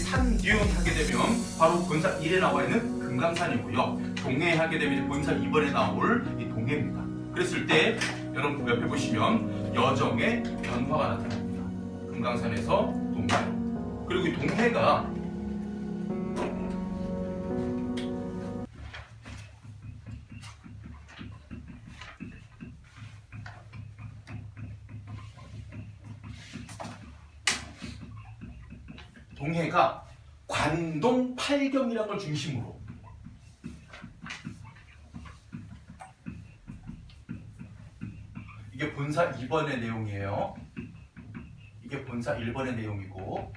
산 니은 하게 되면 바로 본사 1에 나와 있는 금강산이고요. 동해 하게 되면 이제 본사 2번에 나올 이 동해입니다. 그랬을 때 여러분 옆에 보시면 여정의 변화가 나타납니다. 금강산에서 동해로. 그리고 이 동해가 관동 팔경이라는 걸 중심으로 이게 본사 2번의 내용이에요. 이게 본사 1번의 내용이고,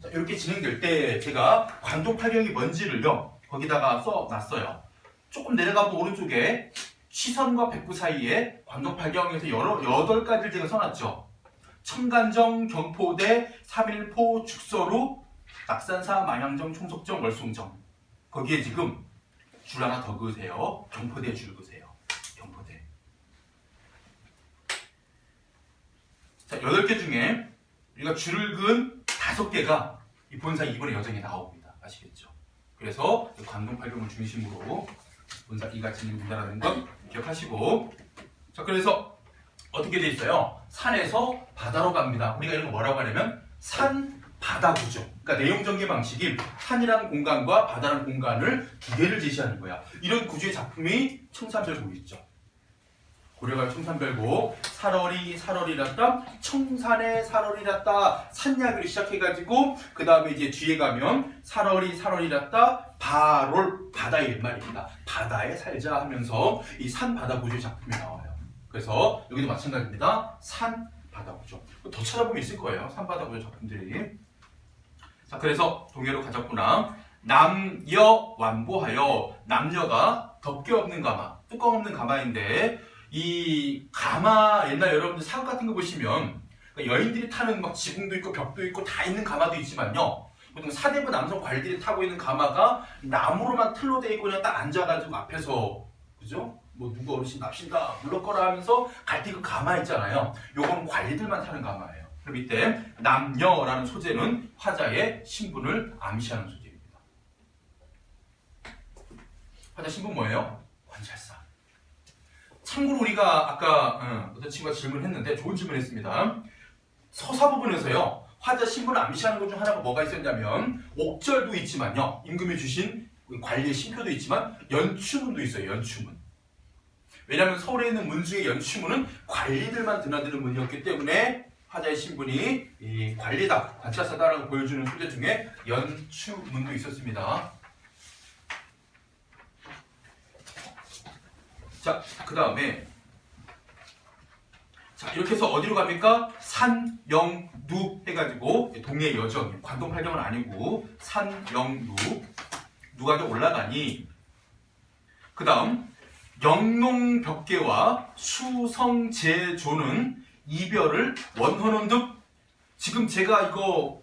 자, 이렇게 진행될 때 제가 관동 팔경이 뭔지를요 거기다가 써놨어요. 조금 내려가면 오른쪽에 시선과 백구 사이에 관동 팔경에서 8가지를 제가 써놨죠. 청간정, 경포대, 삼일포, 축서루, 낙산사, 만향정, 총석정, 월송정. 거기에 지금 줄 하나 더 그으세요. 경포대에 줄 그으세요. 경포대. 자, 8개 중에 우리가 줄을 그은 5개가 이 본사 2번의 여정에 나옵니다. 아시겠죠? 그래서 관동팔경을 중심으로 본사 2가 진행된다는 것 기억하시고, 자, 그래서 어떻게 돼 있어요? 산에서 바다로 갑니다. 우리가 이런 거 뭐라고 하냐면 산, 바다 구조. 그러니까 내용 전개 방식이 산이라는 공간과 바다라는 공간을 2개를 제시하는 거야. 이런 구조의 작품이 청산별곡 있죠. 고려갈 청산별곡, 살얼이 살얼이랐다, 청산의 살얼이랐다, 산야기로 시작해가지고 그 다음에 이제 뒤에 가면 살얼이 살얼이랐다, 바롤 바다의 말입니다. 바다에 살자 하면서 이 산 바다 구조의 작품이 나와요. 그래서 여기도 마찬가지입니다. 산, 바다 구조. 더 찾아보면 있을 거예요. 산, 바다 구조 작품들이. 자, 그래서 동해로 가졌구나. 남여 완보하여. 남녀가 덮개 없는 가마, 뚜껑 없는 가마인데 이 가마, 옛날 여러분들 사극 같은 거 보시면 여인들이 타는 막 지붕도 있고 벽도 있고 다 있는 가마도 있지만요. 보통 사대부 남성 관리들이 타고 있는 가마가 나무로만 틀로 돼 있고 그냥 딱 앉아가지고 앞에서, 그죠? 뭐 누구 어르신 납신다 물러거라 하면서 갈 때 그 가마 있잖아요. 요건 관리들만 타는 가마예요. 그럼 이때 남녀라는 소재는 화자의 신분을 암시하는 소재입니다. 화자 신분 뭐예요? 관찰사. 참고로 우리가 아까 어떤 친구가 질문했는데 좋은 질문했습니다. 서사 부분에서요 화자 신분을 암시하는 것 중 하나가 뭐가 있었냐면 옥절도 있지만요, 임금이 주신 관리의 신표도 있지만 연추문도 있어요. 연추문. 왜냐하면 서울에 있는 문 중에 연추문은 관리들만 드나드는 문이었기 때문에 화자의 신분이 이 관리다, 관찰사다라고 보여주는 소재 중에 연추문도 있었습니다. 자, 그 다음에 자, 이렇게 해서 어디로 갑니까? 산, 영, 누 해가지고 동해 여정, 관동팔경은 아니고 산, 영, 누가 올라가니 그 다음 영농벽계와 수성제조는 이별을 원하는 듯. 지금 제가 이거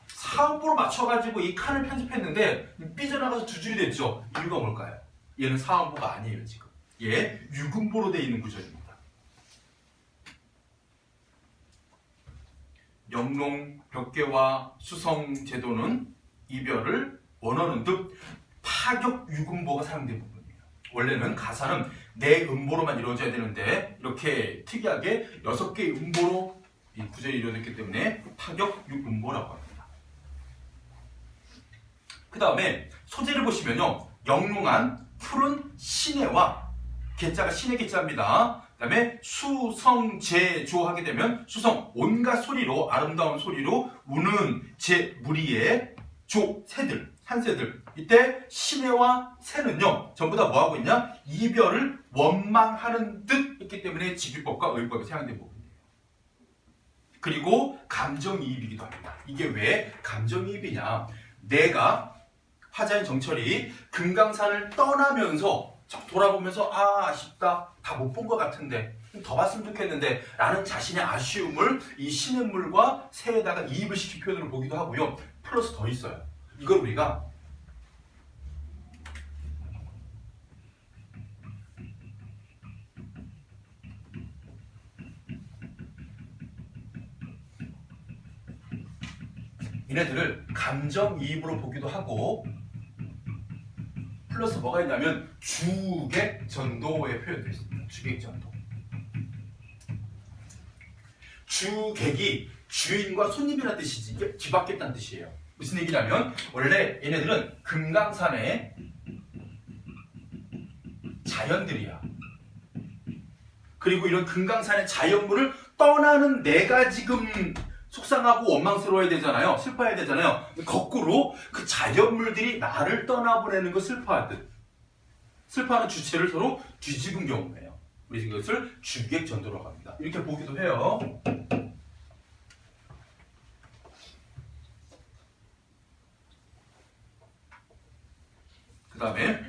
사음보로 맞춰가지고 이 칸을 편집했는데 삐져나가서 두 줄이 됐죠. 이유가 뭘까요? 얘는 사음보가 아니에요. 지금 얘 유금보로 되어 있는 구절입니다. 영농벽계와 수성제도는 이별을 원하는 듯. 파격 유금보가 사용된 부분이에요. 원래는 가사는 네 음보로만 이루어져야 되는데 이렇게 특이하게 6개의 음보로 이 구절이 이루어졌기 때문에 파격 유음보라고 합니다. 그 다음에 소재를 보시면요, 영롱한 푸른 시내와 개자가 신의 개자입니다. 그 다음에 수성제조 하게 되면 수성, 온갖 소리로, 아름다운 소리로 우는 제 무리의 조, 새들, 산새들. 이때 시내와 새는요 전부 다 뭐하고 있냐? 이별을 원망하는 듯 했기 때문에 직유법과 의법이 사용된 부분이에요. 그리고 감정이입이기도 합니다. 이게 왜 감정이입이냐? 내가 화자인 정철이 금강산을 떠나면서 돌아보면서 아쉽다, 다 못 본 것 같은데 더 봤으면 좋겠는데 라는 자신의 아쉬움을 이 시냇물과 새에다가 이입을 시킨 표현으로 보기도 하고요. 플러스 더 있어요. 이걸 우리가 얘네들을 감정이입으로 보기도 하고 플러스 뭐가 있냐면 주객전도의 표현도 있습니다. 주객전도. 주객이 주인과 손님이라는 뜻이지 이게 뒤바뀌었다는 뜻이에요. 무슨 얘기냐면 원래 얘네들은 금강산의 자연들이야. 그리고 이런 금강산의 자연물을 떠나는 내가 지금 속상하고 원망스러워야 되잖아요. 슬퍼해야 되잖아요. 거꾸로 그 자연물들이 나를 떠나보내는 거 슬퍼하듯 슬퍼하는 주체를 서로 뒤집은 경우예요. 우리 이것을 주객전도라고 합니다. 이렇게 보기도 해요. 그 다음에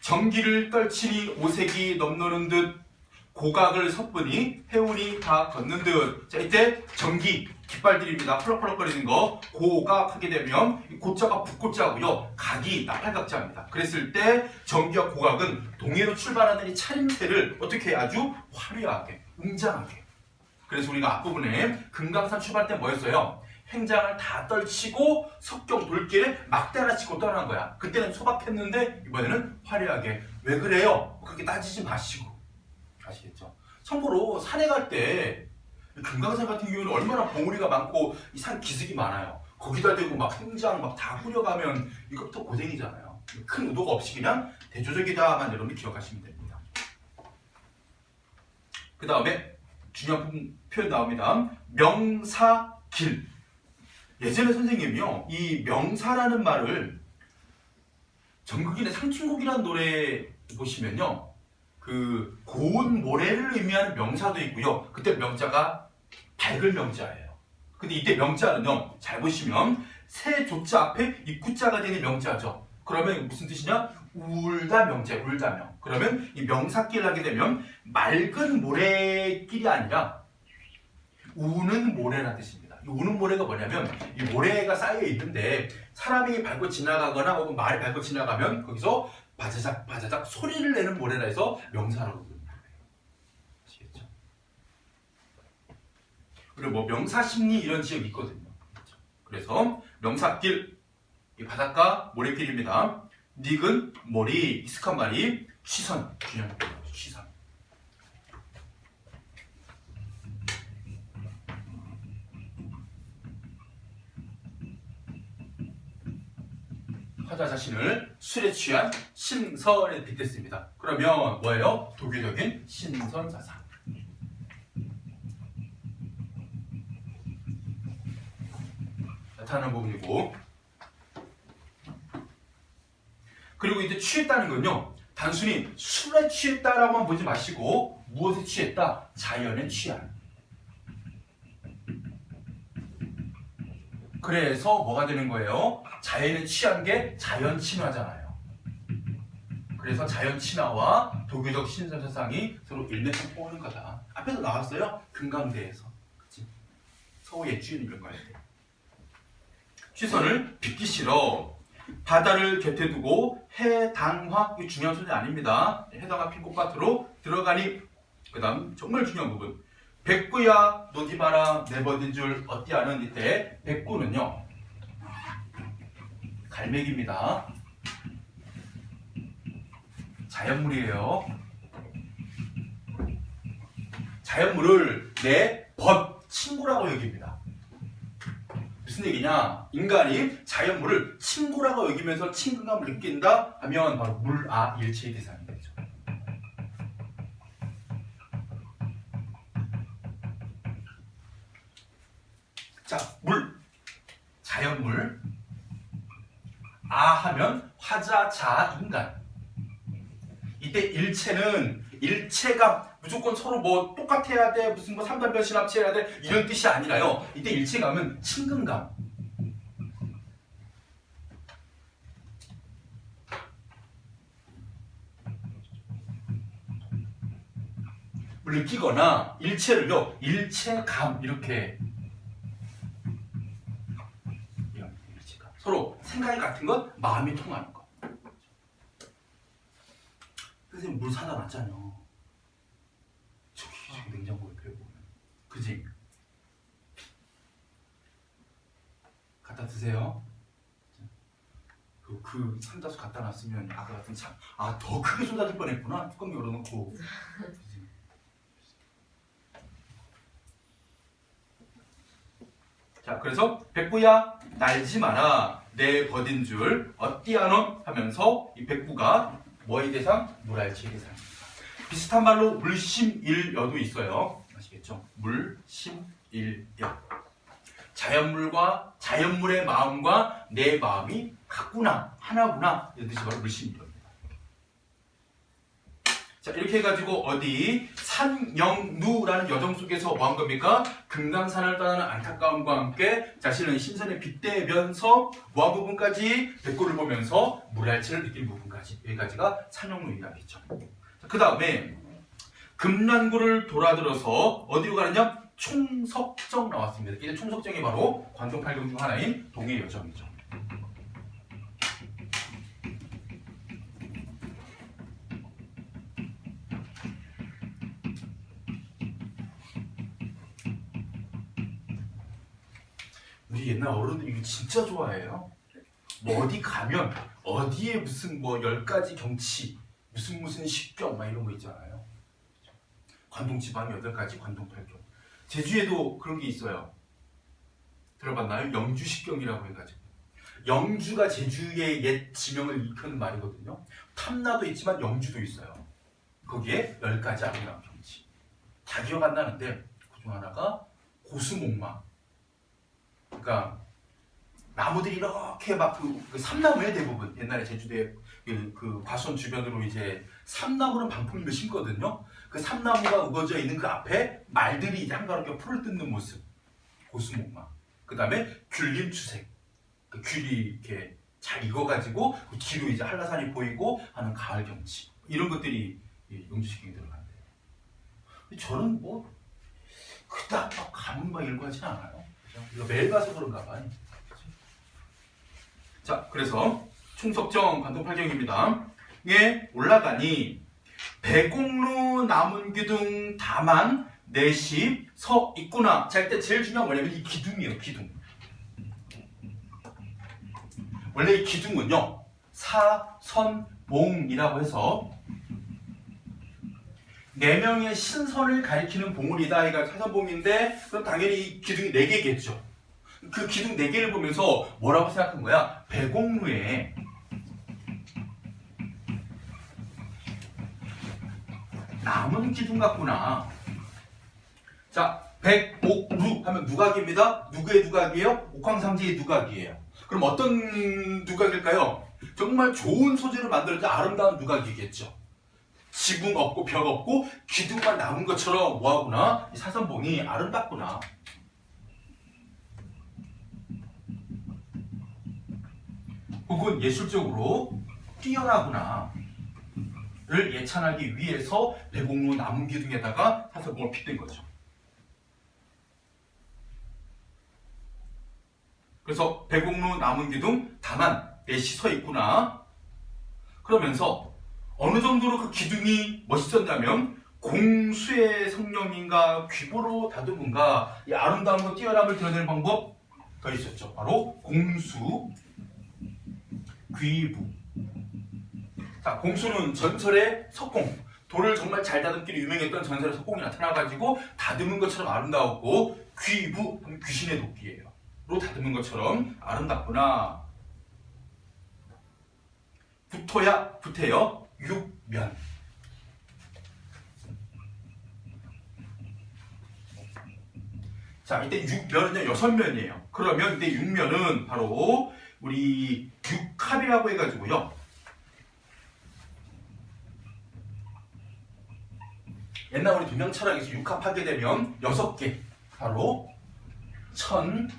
전기를 떨치니 오색이 넘노는 듯 고각을 섣으니 해운이 다 걷는 듯. 자, 이때 전기 깃발들입니다. 펄럭펄럭거리는 거. 고각하게 되면 고자가 북고자고요. 각이 나팔각자입니다. 그랬을 때 전기와 고각은 동해로 출발하는 이 차림새를 어떻게 아주 화려하게, 웅장하게. 그래서 우리가 앞부분에 금강산 출발 때 뭐였어요? 행장을 다 떨치고 석경 돌길에 막대하나 치고 떠난 거야. 그때는 소박했는데 이번에는 화려하게. 왜 그래요? 그렇게 따지지 마시고. 아시겠죠? 참고로 산에 갈 때 금강산 같은 경우는 얼마나 봉우리가 많고 이 산 기슭이 많아요. 거기다 대고 막 행장 막 다 후려가면 이것부터 고생이잖아요. 큰 의도가 없이 그냥 대조적이다만 여러분이 기억하시면 됩니다. 그 다음에 중요한 표현 나옵니다. 명사길. 예전에 선생님이요, 이 명사라는 말을 정극인의 상춘곡이라는 노래 보시면요, 그 고운 모래를 의미하는 명사도 있고요. 그때 명자가 밝을 명자예요. 근데 이때 명자는요, 잘 보시면 새 조자 앞에 이 구자가 되는 명자죠. 그러면 무슨 뜻이냐? 울다 명자, 울다 명. 그러면 이 명사길 하게 되면 맑은 모래길이 아니라 우는 모래라는 뜻입니다. 이 우는 모래가 뭐냐면 이 모래가 쌓여 있는데 사람이 밟고 지나가거나 혹은 말이 밟고 지나가면 거기서 바자작 바자작 소리를 내는 모래라 해서 명사라고 부릅니다. 아시겠죠? 그리고 뭐 명사십리 이런 지역이 있거든요. 그래서 명사길, 이 바닷가 모래길입니다. 닉은 머리, 익숙한 말이 취선, 중요한 거예요. 취선. 화자 자신을 술에 취한 신선에 빗댔습니다. 그러면 뭐예요? 도교적인 신선사상. 나타나는 부분이고, 그리고 이제 취했다는 건요, 단순히 술에 취했다라고만 보지 마시고 무엇에 취했다? 자연에 취한. 그래서 뭐가 되는 거예요? 자연에 취한 게 자연 친화잖아요. 그래서 자연 친화와 도교적 신선사상이 서로 일맥상통하는 거다. 앞에서 나왔어요. 금강대에서. 그치? 서호의 주인 이런 거예요. 취선을 빚기 싫어. 바다를 곁에 두고 해당화, 이 중요한 소리 아닙니다. 해당화 핀 꽃밭으로 들어가니, 그 다음 정말 중요한 부분. 백구야 너디 봐라 내버린 줄 어띠하는 이때 백구는요, 갈매기입니다. 자연물이에요. 자연물을 내 벗 친구라고 여깁니다. 무슨 얘기냐? 인간이 자연물을 친구라고 여기면서 친근감을 느낀다 하면 바로 물아 일체의 대상이 되죠. 자, 물, 자연물. 아 하면 화자, 자, 인간. 이때 일체는 일체감, 무조건 서로 뭐 똑같아야 돼, 무슨 뭐 삼단변 신합체해야 돼, 이런 뜻이 아니라요. 이때 일체감은 친근감. 을 느끼거나 일체를요, 일체감 이렇게. 일체감. 서로 생각이 같은 것, 마음이 통하는 것. 선생님 물 사다 놨잖아요. 저기 냉장고에 보면, 그지? 다 드세요. 그 삼다수 갖다 놨으면 아까 같은 더 크게 쏟아질 뻔했구나. 뚜껑 열어놓고. 자, 그래서 백구야 날지 마라 내 버딘 줄 어띠하노 하면서 이 백구가 뭐의 대상? 물알치의 대상입니다. 비슷한 말로 물심일여도 있어요. 아시겠죠? 물심일여. 자연물과 자연물의 마음과 내 마음이 같구나, 하나구나 이런 뜻이 바로 물심일여입니다. 자, 이렇게 해가지고 어디 산영누라는 여정 속에서 뭐 한 겁니까? 금강산을 떠나는 안타까움과 함께 자신의 심선에 빗대면서 뭐 한 부분까지 백구를 보면서 물알치를 느낀 부분까지 여기까지가 산영누 이야기죠. 그 다음에 금난구를 돌아들어서 어디로 가느냐? 총석정 나왔습니다. 이제 총석정이 바로 관동팔경 중 하나인 동해 여정이죠. 우리 옛날 어른들이 이거 진짜 좋아해요. 뭐 어디 가면 어디에 무슨 뭐 10가지 경치 무슨 십경 막 이런 거 있잖아요. 관동 지방이 8가지 관동팔경. 제주에도 그런 게 있어요. 들어봤나요? 영주 십경이라고 해가지고. 영주가 제주의 옛 지명을 일컫는 말이거든요. 탐나도 있지만 영주도 있어요. 거기에 10가지 아름다운 경치. 다 기억 안 나는데 그중 하나가 고수목마. 그러니까 나무들이 이렇게 막 그 삼나무에 대부분 옛날에 제주도에 그 과수원 주변으로 이제 삼나무는 방풍이를 심거든요. 그 삼나무가 우거져 있는 그 앞에 말들이 이제 한가롭게 풀을 뜯는 모습. 고수목마. 그 다음에 귤림추색. 그 귤이 이렇게 잘 익어가지고 그 뒤로 이제 한라산이 보이고 하는 가을 경치. 이런 것들이 영주식경에 들어간대요. 저는 뭐 그닥 막 가문 막 이런 거 하진 않아요. 이거 매일 가서 그런가 봐요. 자, 그래서 총석정 관동팔경입니다. 에 올라가니 배공루 남은기둥 다만 내십 서 있구나. 자, 일단 제일 중요한 건 뭐냐면 이 기둥이에요. 기둥. 원래 이 기둥은요 사선봉이라고 해서 4명의 신선을 가리키는 봉우리다. 이가 사선봉인데 그럼 당연히 이 기둥이 4개겠죠. 그 기둥 4개를 보면서 뭐라고 생각한 거야? 배공루에 남은 기둥 같구나. 자, 백옥루 하면 누각입니다. 누구의 누각이에요? 옥황상제의 누각이에요. 그럼 어떤 누각일까요? 정말 좋은 소재로 만들어진 아름다운 누각이겠죠. 지붕 없고 벽 없고 기둥만 남은 것처럼 뭐하구나? 이 사선봉이 아름답구나. 혹은 예술적으로 뛰어나구나 를 예찬하기 위해서 배공루 남은 기둥에다가 사선봉을 빗댄 거죠. 그래서 배공루 남은 기둥 다만 넷이 서 있구나. 그러면서 어느 정도로 그 기둥이 멋있었냐면 공수의 성령인가 귀보로 다듬은가 이 아름다움과 뛰어남을 드러내는 방법 더 있었죠. 바로 공수 귀부. 자, 공수는 전설의 석공. 돌을 정말 잘 다듬기로 유명했던 전설의 석공이 나타나가지고 다듬은 것처럼 아름다웠고 귀부 하면 귀신의 도끼예요. 로 다듬은 것처럼 아름답구나. 붙어요. 육면. 자, 이때 육면은요 6면이에요. 그러면 이때 육면은 바로 우리 육합이라고 해가지고요. 옛날 우리 도명 철학에서 육합하게 되면 6개. 바로 천,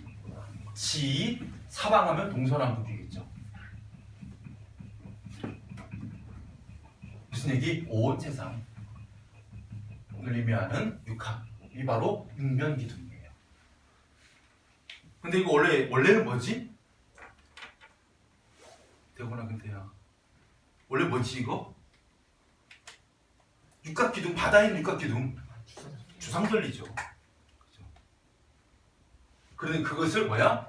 지, 사방하면 동서남북이겠죠. 무슨 얘기? 온 세상을 의미하는 육합. 이 바로 육면기둥이에요. 근데 이거 원래는 뭐지? 대구나 근태야. 원래 뭐지 이거? 육각기둥, 바다에 있는 육각기둥. 주상절리죠. 그런데 그것을 뭐야?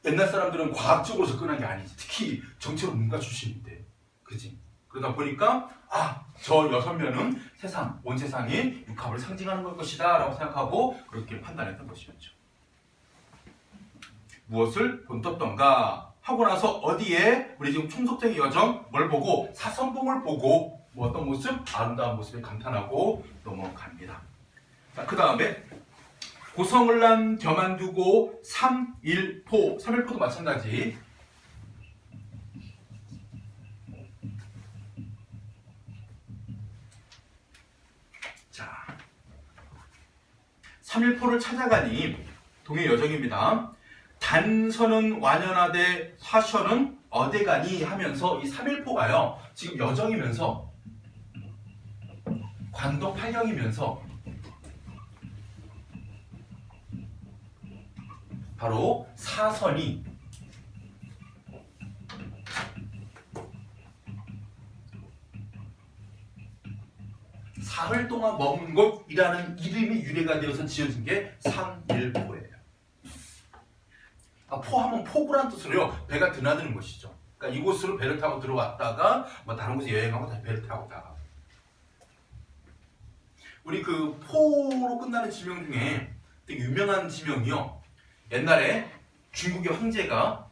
옛날 사람들은 과학적으로 접근한 게 아니지. 특히 정치로 문과 출신인데, 그지? 그러다 보니까 저 6면은 세상, 온 세상이 육합을 상징하는 걸 것이다 라고 생각하고 그렇게 판단했던 것이었죠. 무엇을 본떴던가 하고 나서 어디에 우리 지금 총속적인 여정 뭘 보고 사선봉을 보고 뭐 어떤 모습? 아름다운 모습에 감탄하고 넘어갑니다. 자, 그 다음에 고성을 난 겸한두고 삼일포, 삼일포도 마찬가지. 자, 삼일포를 찾아가니 동해 여정입니다. 단서는 완연하되 화셔는 어디가니 하면서 이 삼일포가요 지금 여정이면서 관동 팔경이면서 바로 사선이 사흘 동안 머문 곳이라는 이름이 유래가 되어서 지어진 게 삼일포예요. 포하면 포구란 뜻으로요 배가 드나드는 것이죠. 그러니까 이곳으로 배를 타고 들어왔다가 뭐 다른 곳에 여행하고 다시 배를 타고 나가고. 우리 그 포로 끝나는 지명 중에 되게 유명한 지명이요. 옛날에 중국의 황제가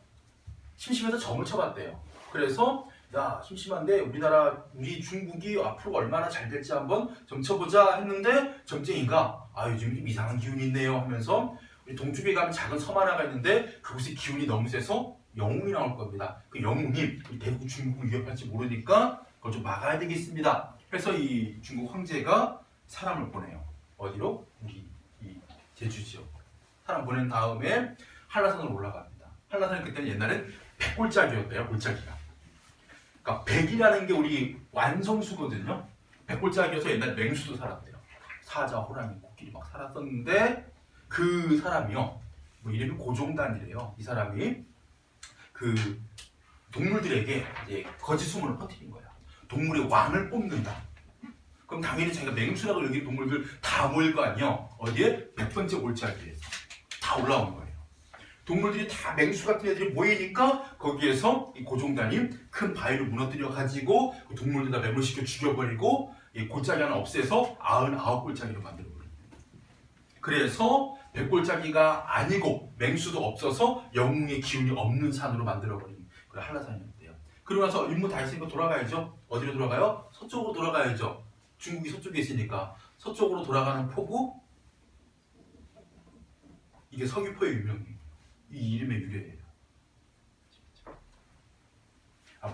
심심해서 점을 쳐봤대요. 그래서 야 심심한데 우리 중국이 앞으로 얼마나 잘 될지 한번 점쳐보자 했는데 점쟁이가 요즘 좀 이상한 기운이 있네요 하면서 우리 동쪽에 가면 작은 섬 하나가 있는데 그곳에 기운이 너무 세서 영웅이 나올 겁니다. 그 영웅이 대구 중국을 위협할지 모르니까 그걸 좀 막아야 되겠습니다. 그래서 이 중국 황제가 사람을 보내요. 어디로? 우리 이 제주 지역. 사람 보낸 다음에 한라산으로 올라갑니다. 한라산은 그때는 옛날엔 백골짜기였대요. 골짜기가. 그러니까 백이라는 게 우리 완성수거든요. 백골짜기여서 옛날 맹수도 살았대요. 사자, 호랑이, 코끼리 막 살았었는데 그 사람이요. 뭐 이름이 고종단이래요. 이 사람이 그 동물들에게 이제 거짓 소문을 퍼뜨린 거예요. 동물의 왕을 뽑는다. 그럼 당연히 자기가 맹수라고 여기는 동물들 다 모일 거 아니에요. 어디에? 100번째 골짜기에서 다 올라온 거예요. 동물들이 다 맹수 같은 애들이 모이니까 거기에서 이 고종단이 큰 바위를 무너뜨려 가지고 그 동물들 다 매몰시켜 죽여버리고 이 골짜기 하나 없애서 99골짜기로 만들어버려요. 그래서 100골짜기가 아니고 맹수도 없어서 영웅의 기운이 없는 산으로 만들어버린 그 한라산이었대요. 그러고 나서 임무 다 했으니까 돌아가야죠. 어디로 돌아가요? 서쪽으로 돌아가야죠. 중국이 서쪽에 있으니까 서쪽으로 돌아가는 포구 이게 서귀포의 유명해요. 이 이름의 유래예요.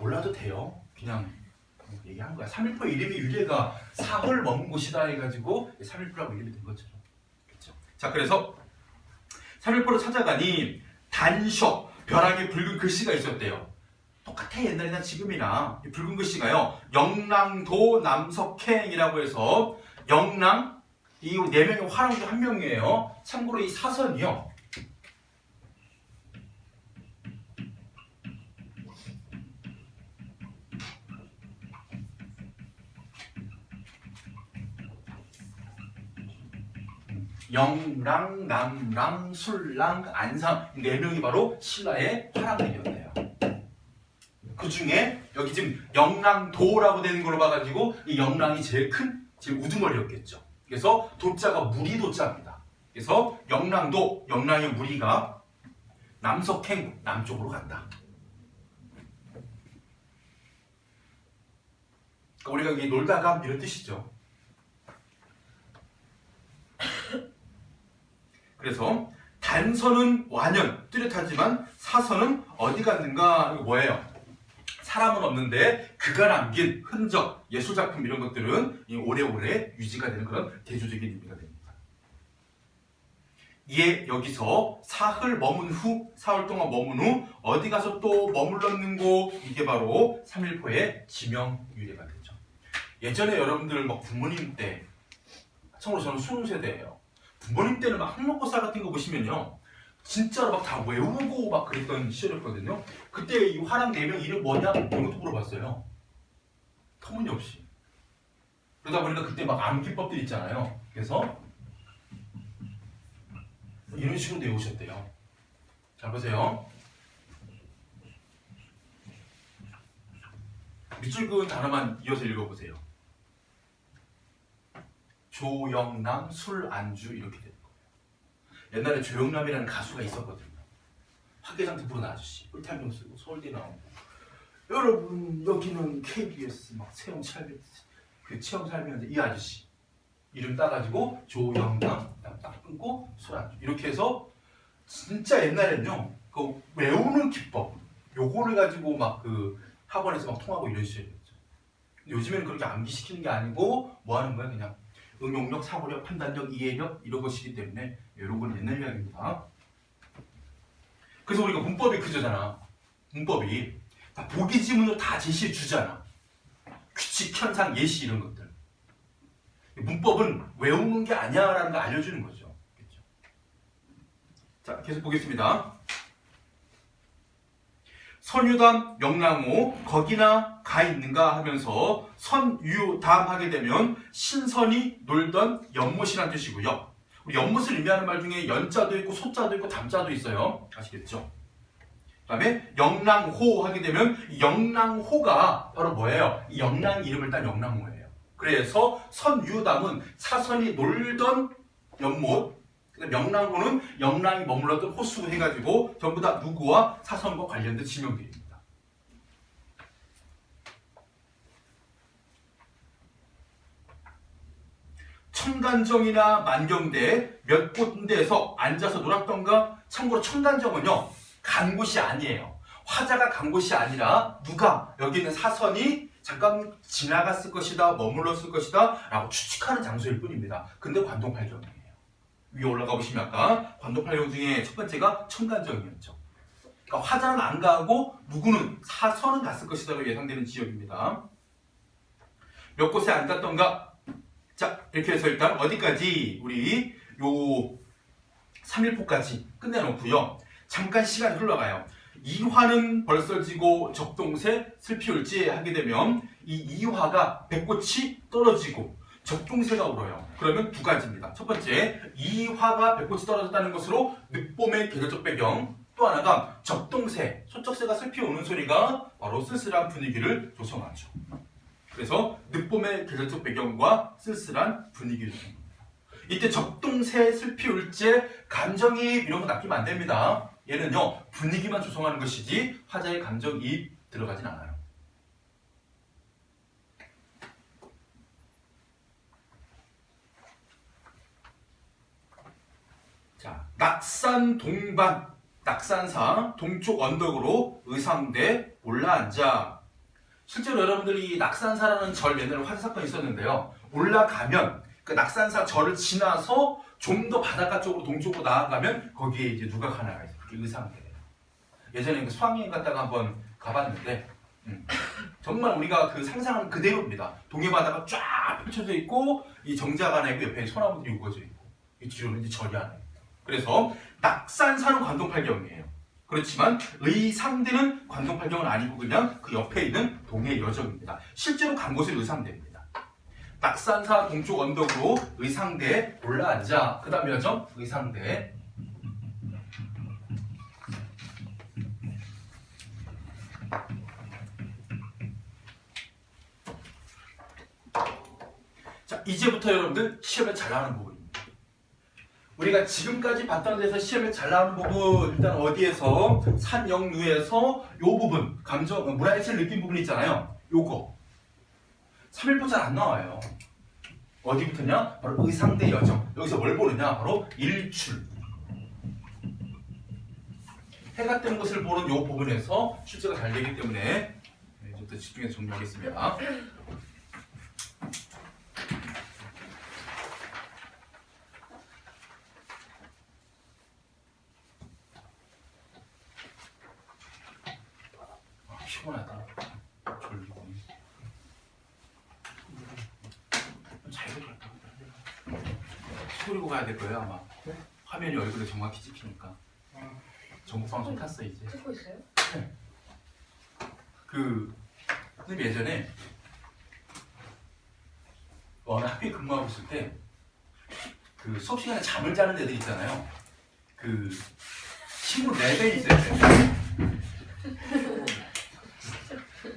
몰라도 돼요. 그냥 얘기한 거야. 삼일포의 이름의 유래가 사흘 머문 곳이다 해가지고 삼일포라고 이름이 된 것처럼. 그렇죠? 자, 그래서 삼일포를 찾아가니 단셔 벼랑에 붉은 글씨가 있었대요. 똑같아 옛날이나 지금이나 이 붉은 글씨가요. 영랑도 남석행이라고 해서 영랑 이 4명의 화랑 중 1명이에요. 참고로 이 사선이요. 영랑, 남랑, 술랑, 안상 4명이 바로 신라의 화랑들이었대요. 그 중에 여기 지금 영랑도라고 되는 걸로 봐가지고 이 영랑이 제일 우두머리였겠죠. 그래서 도자가 무리도자입니다. 그래서 영랑도, 영랑의 무리가 남석행, 남쪽으로 간다. 그러니까 우리가 여기 놀다가 이런 뜻이죠. 그래서 단서는 완연, 뚜렷하지만 사선은 어디 갔는가? 이거 뭐예요? 사람은 없는데 그가 남긴 흔적, 예술작품 이런 것들은 오래오래 유지가 되는 그런 대조적인 의미가 됩니다. 이에 여기서 사흘 머문 후, 사흘 동안 머문 후 어디 가서 또 머물렀는고 이게 바로 삼일포의 지명 유래가 되죠. 예전에 여러분들 막 부모님 때, 참고로 저는 수능세대예요. 부모님 때는 막 학력고사 같은 거 보시면요. 진짜로 막 다 외우고 막 그랬던 시절이었거든요. 그때 이 화랑 4명 이름 뭐냐? 이런 것도 물어봤어요. 터무니없이. 그러다 보니까 그때 막 암기법들 있잖아요. 그래서 이런 식으로 외우셨대요. 자 보세요. 밑줄 그은 단어만 이어서 읽어보세요. 조영남 술 안주 이렇게 되는 거예요. 옛날에 조영남이라는 가수가 있었거든요. 학개장터 부른 아저씨, 뿔탈병 쓰고 서울대 나오고 여러분 여기는 KBS 막 채용 찰배 그 채용 찰배인데 이 아저씨 이름 따가지고 조영남 딱 끊고 술 안주 이렇게 해서 진짜 옛날엔요 그 외우는 기법 요거를 가지고 막 그 학원에서 막 통하고 이런 시절이었죠. 요즘에는 그렇게 암기시키는 게 아니고 뭐 하는 거야 그냥 응용력, 사고력, 판단력, 이해력 이런 것이기 때문에 이런 건 옛날 이야기입니다. 그래서 우리가 문법이 그저잖아. 문법이 다 보기 지문으로 다 제시해 주잖아. 규칙, 현상, 예시 이런 것들. 문법은 외우는 게 아니야라는 걸 알려주는 거죠. 그렇죠? 자, 계속 보겠습니다. 선유담, 명랑호, 거기나 가 있는가 하면서 선유담 하게 되면 신선이 놀던 연못이라는 뜻이고요. 우리 연못을 의미하는 말 중에 연자도 있고 소자도 있고 담자도 있어요. 아시겠죠? 그 다음에 영랑호 하게 되면 영랑호가 바로 뭐예요? 이 영랑 이름을 딴 영랑호예요. 그래서 선유담은 사선이 놀던 연못, 명랑호는 영랑이 머물렀던 호수 해가지고 전부 다 누구와 사선과 관련된 지명들입니다. 청간정이나 만경대 몇 군데에서 앉아서 놀았던가? 참고로 청간정은요 간 곳이 아니에요. 화자가 간 곳이 아니라 누가 여기 있는 사선이 잠깐 지나갔을 것이다, 머물렀을 것이다 라고 추측하는 장소일 뿐입니다. 근데 관동팔경이에요. 위에 올라가 보시면 아까 관동팔경 중에 첫 번째가 청간정이었죠. 그러니까 화자는 안 가고 누구는 사선은 갔을 것이다라고 예상되는 지역입니다. 몇 곳에 앉았던가? 자, 이렇게 해서 일단 어디까지 우리 요 3일포까지 끝내놓고요. 잠깐 시간이 흘러가요. 이화는 벌써 지고 적동새 슬피울지 하게 되면 이 이화가 배꽃이 떨어지고 적동새가 울어요. 그러면 두 가지입니다. 첫 번째, 이화가 배꽃이 떨어졌다는 것으로 늦봄의 계절적 배경. 또 하나가 적동새, 소쩍새가 슬피 우는 소리가 바로 쓸쓸한 분위기를 조성하죠. 그래서 늦봄의 계절적 배경과 쓸쓸한 분위기를 조성합니다. 이때 적동새, 슬피 울제, 감정이입 이런 거 낚이면 안 됩니다. 얘는요 분위기만 조성하는 것이지 화자의 감정이입 들어가진 않아요. 자, 낙산 동반, 낙산사 동쪽 언덕으로 의상대 올라앉아. 실제로 여러분들이 낙산사라는 절 옛날에 화재 사건이 있었는데요. 올라가면 그 낙산사 절을 지나서 좀 더 바닷가 쪽으로 동쪽으로 나아가면 거기에 이제 누가 하나가 있어요. 그게 의상대예요. 예전에 그 수학여행 갔다가 한번 가봤는데 정말 우리가 그 상상하는 그대로입니다. 동해 바다가 쫙 펼쳐져 있고 이 정자가 하나 있고 옆에 소나무들이 우거져 있고 이 뒤로는 이제 절이 하나 있고. 그래서 낙산사는 관동팔경이에요. 그렇지만 의상대는 관동팔경은 아니고 그냥 그 옆에 있는 동해 여정입니다. 실제로 간 곳이 의상대입니다. 낙산사 동쪽 언덕으로 의상대에 올라앉아. 그 다음 여정 의상대. 자, 이제부터 여러분들 시험에 잘 나오는 부분입니다. 우리가 지금까지 봤던 데서 시험에 잘 나오는 부분 일단 어디에서 산영루에서 요 부분 감정 문화예술 느낀 부분 있잖아요. 요거 3일포 잘 안 나와요. 어디부터냐? 바로 의상대 여정. 여기서 뭘 보느냐? 바로 일출. 해가 뜨는 것을 보는 요 부분에서 출제가 잘 되기 때문에 좀 더 집중해서 정리하겠습니다. 피곤하다. 졸리고. 자유로 갈까? 소리고 가야 될 거예요 아마. 화면이 얼굴에 정확히 찍히니까. 전국방송 탔어 이제. 찍고 있어요? 네. 그 선생님 예전에 어느 학교에 근무하고 있을 때 그 수업 시간에 잠을 자는 애들 있잖아요. 그 친구 4배 있어요.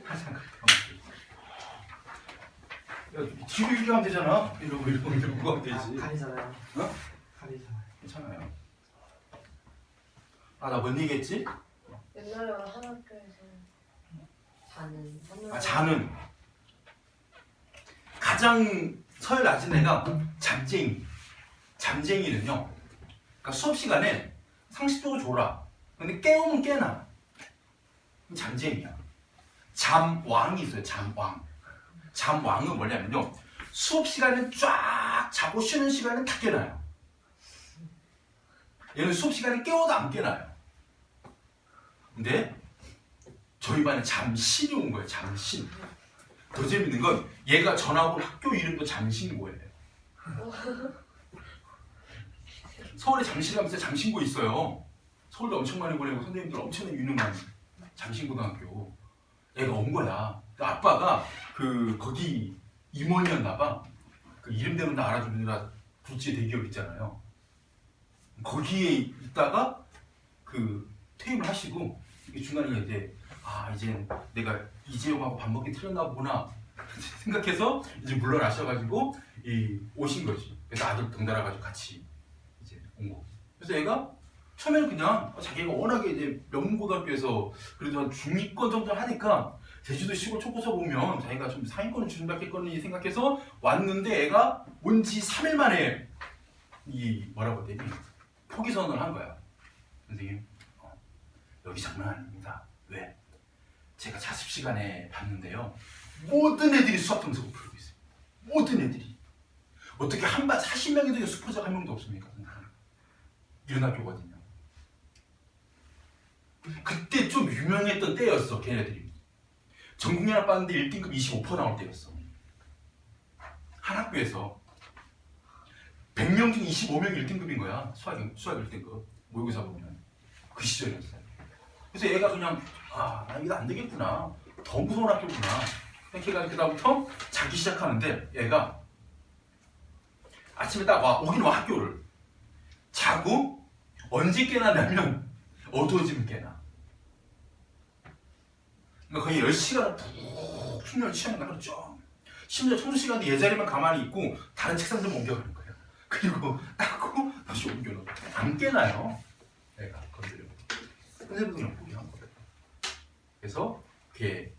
항상 그렇게 이렇게 하면 되잖아. 이러고 하면 되지. 가리잖아요. 어? 가리잖아요. 괜찮아요. 아, 나 뭔 얘기했지? 옛날에 한 학교에서 자는 자는 가장 서열 낮은 애가 잠쟁이는요. 그러니까 수업 시간에 상식적으로 졸아. 근데 깨우면 깨나. 잠쟁이야. 잠왕이 있어요. 잠왕. 잠왕은 뭐냐면요. 수업 시간은 쫙 자고 쉬는 시간은 다 깨나요. 얘는 수업 시간에 깨워도 안 깨나요. 근데 저희 반에 잠신이 온 거예요. 잠신. 더 재밌는 건 얘가 전화고 학교 이름도 잠신고예요. 서울에 잠실하면서 잠신고 있어요. 서울도 엄청 많이 보내고 선생님들 엄청나게 유능한 잠신고등학교. 얘가 온 거야. 아빠가 거기 임원이었나 봐. 그 이름 대면 다 알아주느라 부지 대기업 있잖아요. 거기에 있다가 퇴임을 하시고 중간에 이제 이제 내가 이재용하고 밥 먹기 틀렸나 보구나 생각해서 이제 물러나셔가지고 오신 거지. 그래서 아들 덩달아가지고 같이 이제 온 거. 그래서 얘가 처음에는 그냥 자기가 워낙에 이제 명문고등학교에서 그래도 한 중위권 정도 하니까 제주도 시골 초코서 보면 자기가 좀 상위권을 주름받겠거니 생각해서 왔는데 애가 온 지 3일 만에 뭐라고 해야 되니? 포기 선언을 한 거야. 선생님, 여기 장난 아닙니다. 왜? 제가 자습 시간에 봤는데요. 모든 애들이 수학 점수를 풀고 있어요. 모든 애들이. 어떻게 한 반 40명에도 수포자가 한 명도 없습니까? 이런 학교거든요. 그때 좀 유명했던 때였어, 걔네들이. 전국연합 봤는데 1등급 25% 나올 때였어. 한 학교에서 100명 중 25명이 1등급인 거야. 수학 1등급. 모의고사 보면. 그 시절이었어요. 그래서 얘가 그냥 나 이거 안 되겠구나. 더 무서운 학교구나. 생각해가지고 그다음부터 자기 시작하는데 얘가 아침에 딱 오긴 와 학교를. 자고 언제 깨나냐면 어두워지면 깨나. 그러니까 거의 10시간을 푹 숙면을 취하는 거죠. 심지어 청소 시간도 예자리만 가만히 있고 다른 책상 좀 옮겨가는 거예요. 그리고 닦고 다시 옮겨놓고 안 깨나요. 내가 건드려. 선생님들은 포기한 거예요. 그래서 걔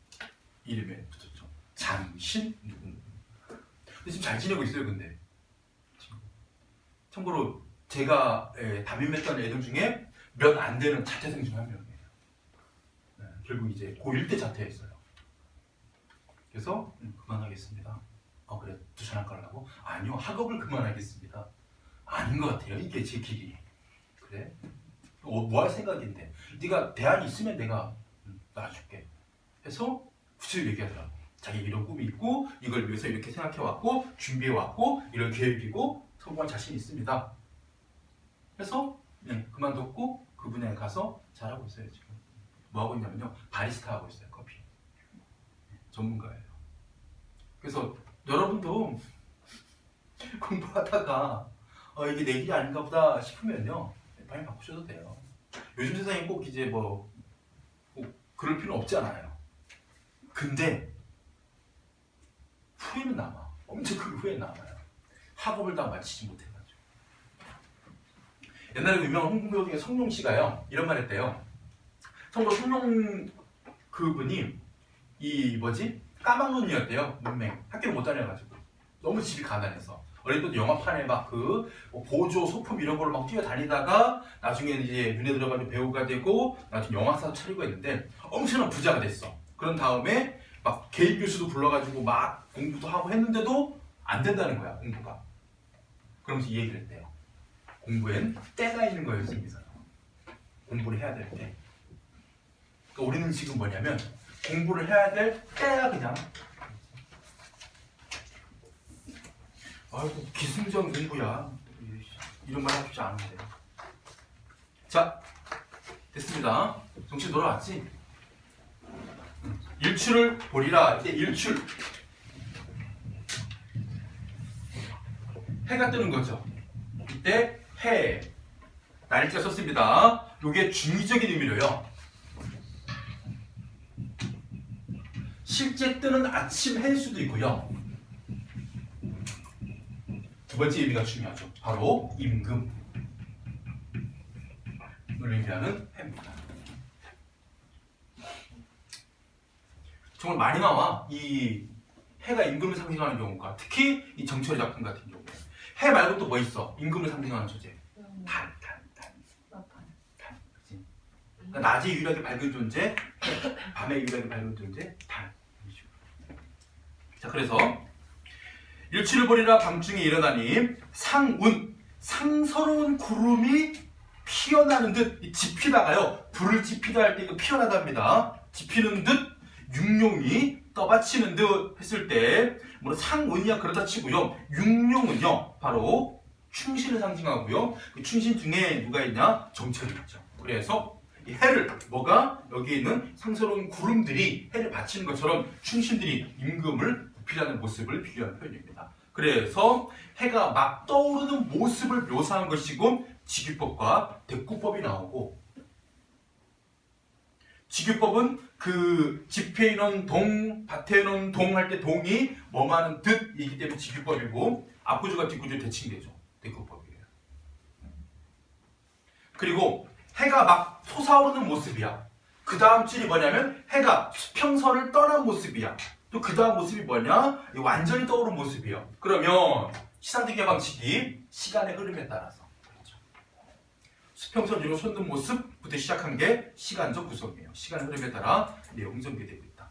이름에 붙였죠. 잠신 누군. 근데 지금 잘 지내고 있어요. 근데 참고로 제가 담임했던 애들 중에 몇 안 되는 자퇴생 중 한 명이에요. 결국 이제 고1 때 자퇴했어요. 그래서 그만하겠습니다. 그래 두산 학과라고? 아니요, 학업을 그만하겠습니다. 아닌 것 같아요. 이게 제 길이. 그래? 뭐 할 생각인데? 네가 대안이 있으면 내가 놔줄게. 해서 구체적으로 얘기하더라고. 자기 이런 꿈이 있고 이걸 위해서 이렇게 생각해왔고 준비해왔고 이런 계획이고 성공할 자신이 있습니다. 그래서 그만뒀고 그 분야에 가서 잘하고 있어요. 지금 뭐 하고 있냐면요, 바리스타 하고 있어요. 커피 전문가예요. 그래서 여러분도 공부하다가 이게 내 길이 아닌가 보다 싶으면요, 빨리 바꾸셔도 돼요. 요즘 세상에 꼭 이제 꼭 그럴 필요는 없잖아요. 근데 후회는 남아. 엄청 큰 후회 남아요. 학업을 다 마치지 못해가지고. 옛날에 유명한 홍콩 중에 성룡 씨가요 이런 말 했대요. 참고로 성룡 그분이 까막눈이었대요. 문맹. 학교를 못 다녀가지고 너무 집이 가난해서 어릴 때도 영화판에 막 보조 소품 이런 걸로 막 뛰어다니다가 나중에는 이제 눈에 들어가지고 배우가 되고 나중에 영화사도 차리고 했는데 엄청난 부자가 됐어. 그런 다음에 막 개인 교수도 불러가지고 막 공부도 하고 했는데도 안 된다는 거야, 공부가. 그러면서 이 얘기를 했대요. 공부엔 때가 있는 거였습니다. 공부를 해야 될 때. 그러니까 우리는 지금 뭐냐면 공부를 해야 될 때야 그냥. 아이고 기승전 공부야. 이런 말 하고 싶지 않은데. 자, 됐습니다. 정신 돌아왔지? 일출을 보리라. 이때 일출. 해가 뜨는 거죠. 이때 해. 날짜 썼습니다. 이게 중의적인 의미로요. 실제 뜨는 아침 해일 수도 있고요. 두 번째 의미가 중요하죠. 바로 임금을 의미하는 해입니다. 정말 많이 나와. 이 해가 임금을 상징하는 경우가 특히 이 정철의 작품 같은 경우에 해 말고 또 뭐 있어? 임금을 상징하는 소재. 달. 그치? 그러니까 낮에 유일하게 밝은 존재, 밤에 유일하게 밝은 존재, 달. 자, 그래서 일출을 보리라 밤중에 일어나니 상운, 상서로운 구름이 피어나는 듯 지피다가요. 불을 지피다 할 때 이거 피어나답니다. 지피는 듯 육룡이 떠받치는 듯 했을 때 뭐 상운이야 그렇다 치고요. 육룡은요 바로 충신을 상징하고요. 그 충신 중에 누가 있냐? 정철이 있죠. 그래서 이 해를 뭐가 여기 있는 상서로운 구름들이 해를 받치는 것처럼 충신들이 임금을 부피하는 모습을 비교한 표현입니다. 그래서 해가 막 떠오르는 모습을 묘사한 것이고 직유법과 대꾸법이 나오고 직유법은 그 집회에 놓은 동, 밭에 놓은 동 할 때 동이 뭐하는 듯이기 때문에 직유법이고 앞구조가 뒷구조 대칭되죠. 대꾸법이에요. 그리고 해가 막 솟아오르는 모습이야. 그 다음 줄이 뭐냐면 해가 수평선을 떠난 모습이야. 또 그 다음 모습이 뭐냐? 완전히 떠오른 모습이에요. 그러면 시상대계 방식이 시간의 흐름에 따라서 그렇죠. 수평선 위로 솟는 모습부터 시작한 게 시간적 구성이에요. 시간의 흐름에 따라 내용이 전개되고 있다.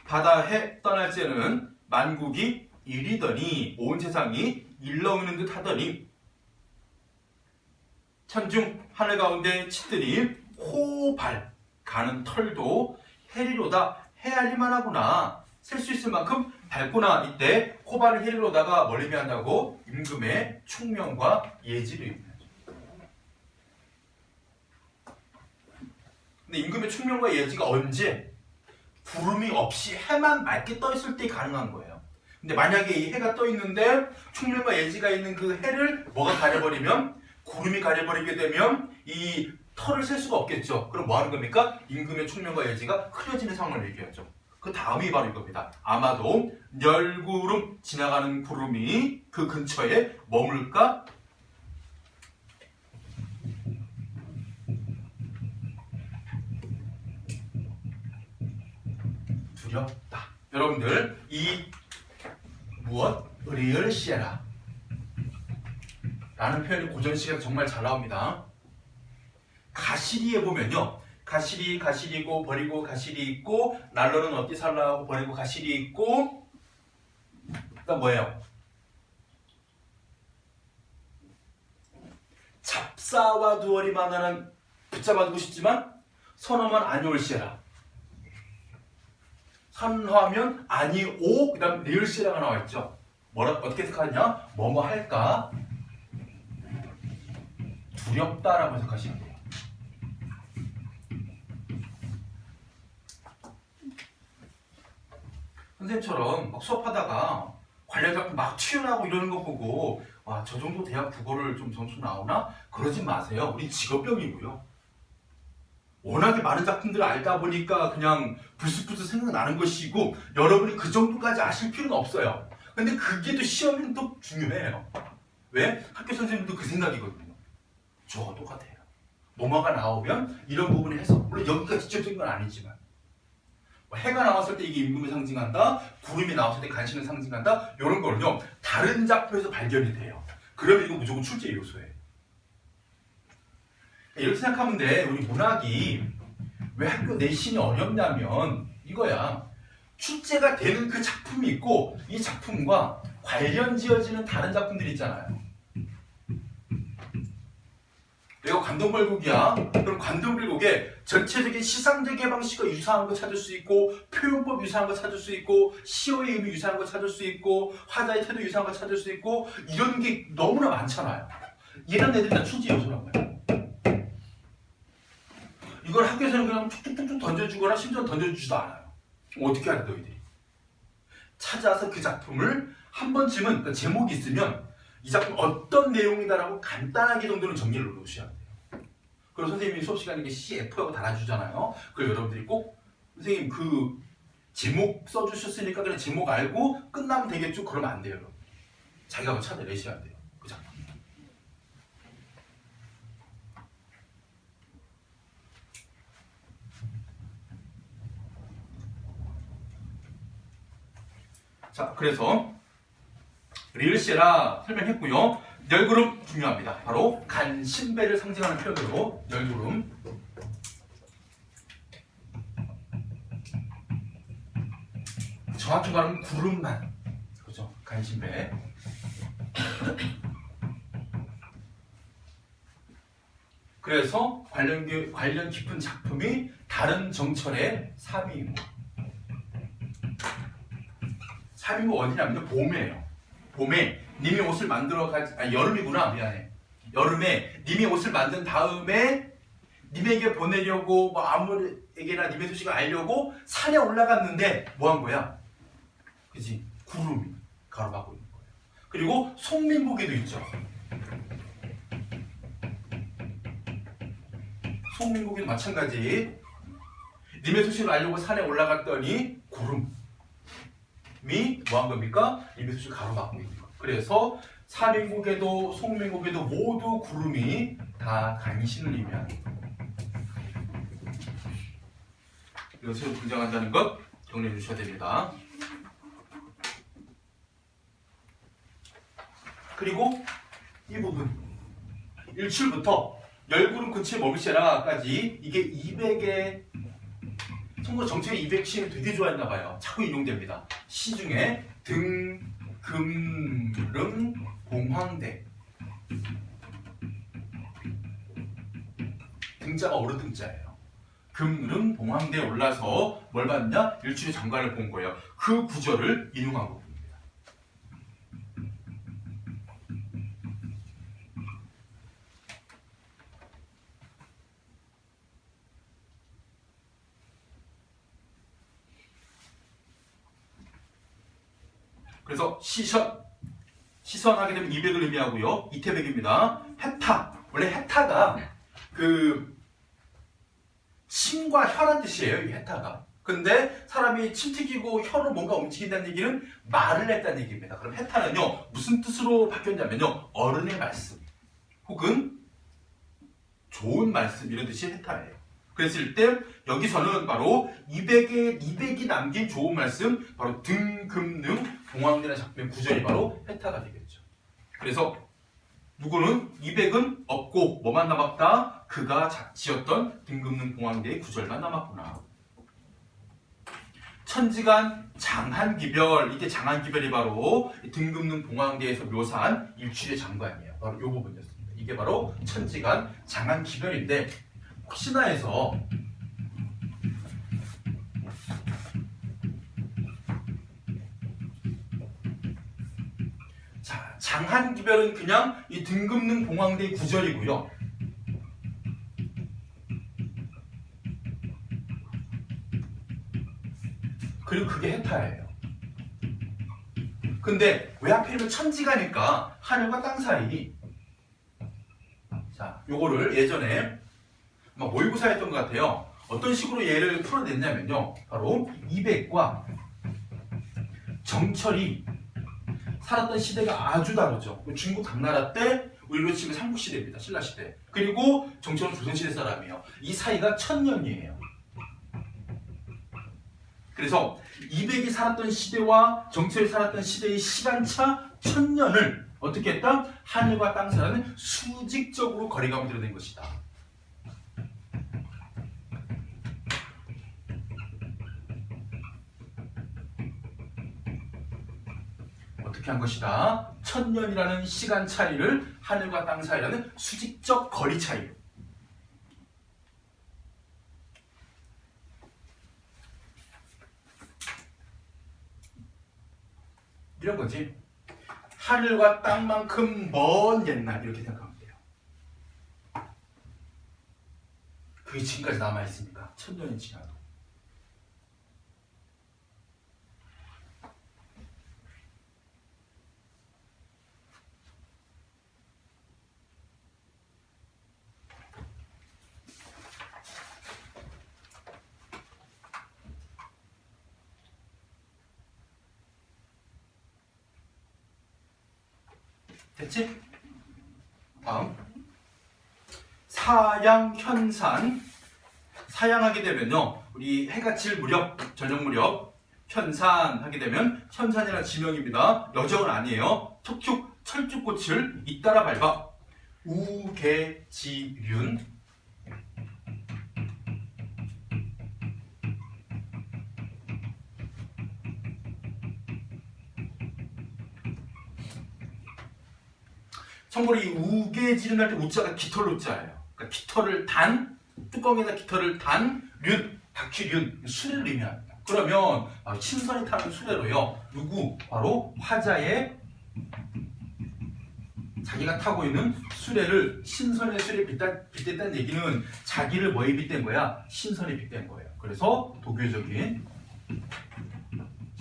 바다 해 떠날 때는 만국이 이리더니 온 세상이 일렁이는 듯 하더니 천중 하늘 가운데 치더니 호발 가는 털도 해리로다 헤아릴만 하구나 셀 수 있을 만큼 밝구나. 이때 호발을 해리로다가 뭘 의미한다고? 임금의 충명과 예지를 의미하죠. 근데 임금의 충명과 예지가 언제? 구름이 없이 해만 맑게 떠 있을 때 가능한 거예요. 근데 만약에 이 해가 떠 있는데 충명과 예지가 있는 그 해를 뭐가 가려버리면 구름이 가려버리게 되면 이 털을 셀 수가 없겠죠. 그럼 뭐 하는 겁니까? 임금의 충명과 예지가 흐려지는 상황을 얘기하죠. 그 다음이 바로 이겁니다. 아마도 멸구름 지나가는 구름이 그 근처에 머물까? 두렵다. 여러분들 이 무엇? 리얼시에라 라는 표현이 고전시에서 정말 잘 나옵니다. 가시리에 보면요. 가시리고 버리고 가시리 있고 난로는 어디 살라고 버리고 가시리 있고 그다음 뭐예요? 잡사와 두어리 만나는 붙잡아두고 싶지만 선하면 아니올시에라. 선하면 아니오 그 다음 리얼시에라가 나와있죠. 뭐라 어떻게 해석하느냐? 뭐뭐 할까? 두렵다라고 해석하시면 돼요. 선생님처럼 막 수업하다가 관련 작품 막 튀어나오고 이러는 거 보고 와, 저 정도 대학 국어를 좀 점수 나오나? 그러지 마세요. 우리 직업병이고요. 워낙에 많은 작품들을 알다 보니까 그냥 불쑥불쑥 생각나는 것이고 여러분이 그 정도까지 아실 필요는 없어요. 근데 그게 또 시험에는 또 중요해요. 왜? 학교 선생님도 그 생각이거든요. 저거 똑같아요. 뭐뭐가 나오면 이런 부분에 해서 물론 여기가 직접적인 건 아니지만 해가 나왔을 때 이게 임금을 상징한다. 구름이 나왔을 때 간신을 상징한다. 이런 거는요. 다른 작품에서 발견이 돼요. 그러면 이거 무조건 출제 요소예요. 이렇게 생각하면 돼. 우리 문학이 왜 학교 내신이 어렵냐면 이거야. 출제가 되는 그 작품이 있고 이 작품과 관련 지어지는 다른 작품들이 있잖아요. 내가 관동불곡이야. 그럼 관동불곡에 전체적인 시상제계 방식과 유사한 거 찾을 수 있고 표현법 유사한 거 찾을 수 있고 시어의 의미 유사한 거 찾을 수 있고 화자의 태도 유사한 거 찾을 수 있고 이런 게 너무나 많잖아요. 이런 애들이 다 출제 요소란 말이에요. 이걸 학교에서는 그냥 툭툭툭툭 던져주거나 심지어 던져주지도 않아요. 어떻게 하냐 너희들이. 찾아서 그 작품을 한 번쯤은 그러니까 제목이 있으면 이 작품 어떤 내용이다라고 간단하게 정도는 정리를 놓으셔야 돼요. 그리고 선생님이 수업 시간에 CF라고 달아주잖아요. 그걸 여러분들이 꼭 선생님 그 제목 써주셨으니까 그냥 제목 알고 끝나면 되겠죠? 그러면 안 돼요. 여러분. 자기가 한번 찾아내셔야 돼요. 그 작품. 자, 그래서 리을시라 설명했고요. 열구름 중요합니다. 바로 간신배를 상징하는 표현으로 열구름. 정확히 말하면 구름만. 그렇죠? 간신배. 그래서 관련 깊은 작품이 다른 정철의 삼위인국. 삼위인국 어디냐면요, 봄이에요. 봄에 님이 옷을 만들어 여름이구나, 미안해. 여름에 님이 옷을 만든 다음에 님에게 보내려고 뭐 아무에게나 님의 소식을 알려고 산에 올라갔는데 뭐 한 거야? 그지? 구름이 가로막고 있는 거예요. 그리고 송민국에도 있죠. 송민국에도 마찬가지. 님의 소식을 알려고 산에 올라갔더니 구름이 뭐 한 겁니까? 님의 소식을 가로막고 있는 거예요. 그래서 사민국에도 송민국에도 모두 구름이 다 간신을 의미하는 거예요. 여기서 등장한다는 것 정리해 주셔야 됩니다. 그리고 이 부분 일출부터 열구름 근처에 머물시라까지 이게 200의 청구 정책의 200시는 되게 좋아했나 봐요. 자꾸 인용됩니다. 시 중에 등, 금, 름, 봉황대. 등자가 어르등자예요. 금, 름, 봉황대에 올라서 뭘 봤냐? 일출의 장관을 본 거예요. 그 구절을 인용한 겁니다. 그래서 시선하게 되면 200을 의미하고요. 이태백입니다. 해타. 원래 해타가 그 침과 혀란 뜻이에요. 이 해타가. 근데 사람이 침 튀기고 혀로 뭔가 움직인다는 얘기는 말을 했다는 얘기입니다. 그럼 해타는요, 무슨 뜻으로 바뀌었냐면요, 어른의 말씀 혹은 좋은 말씀 이런 뜻이 해타예요. 그랬을 때 여기서는 바로 200이 남긴 좋은 말씀, 바로 등, 금, 능, 봉황대라는 작품의 구절이 바로 해타가 되겠죠. 그래서 누구는 200은 없고 뭐만 남았다? 그가 지었던 등, 금, 능, 봉황대의 구절만 남았구나. 천지간 장한기별, 이게 장한기별이 바로 등, 금, 능, 봉황대에서 묘사한 일출의 장관이에요. 바로 이 부분이었습니다. 이게 바로 천지간 장한기별인데 혹시나 해서 자, 장한기별은 그냥 이 등급능 봉황대의 구절이고요. 그리고 그게 해타예요. 근데 왜 하필이면 천지가니까 하늘과 땅 사이. 자, 요거를 예전에 모의고사 했던 것 같아요. 어떤 식으로 얘를 풀어냈냐면요. 바로 200과 정철이 살았던 시대가 아주 다르죠. 중국 당나라 때 우리로 치면 삼국시대입니다. 신라시대. 그리고 정철은 조선시대 사람이에요. 이 사이가 1000년이에요. 그래서 200이 살았던 시대와 정철이 살았던 시대의 시간차 1000년을 어떻게 했다? 하늘과 땅 사이는 수직적으로 거리감을 드러낸 것이다. 어떻게 한 것이다? 1000년이라는 시간 차이를 하늘과 땅 사이라는 수직적 거리 차이로. 이런 거지. 하늘과 땅만큼 먼 옛날 이렇게 생각하면 돼요. 그게 지금까지 남아있으니까 1000년이 지나도. 됐지? 다음 사양 현산. 사양하게 되면요, 우리 해가 질 무렵, 저녁 무렵 현산하게 되면, 현산이라는 지명입니다. 여정은 아니에요. 툭툭 철쭉꽃을 잇따라 밟아 우계지륜. 참고로 이 우계지륜 할 때 우자가 깃털 우자예요. 그러니까 깃털을 단, 뚜껑에다 깃털을 단 륜, 바퀴륜, 수레를 의미합니다. 그러면 신선이 타는 수레로요, 누구? 바로 화자의 자기가 타고 있는 수레를, 신선의 수레를 빗댔다는 얘기는 자기를 뭐에 빗댄 거야? 신선에 빗댄 거예요. 그래서 도교적인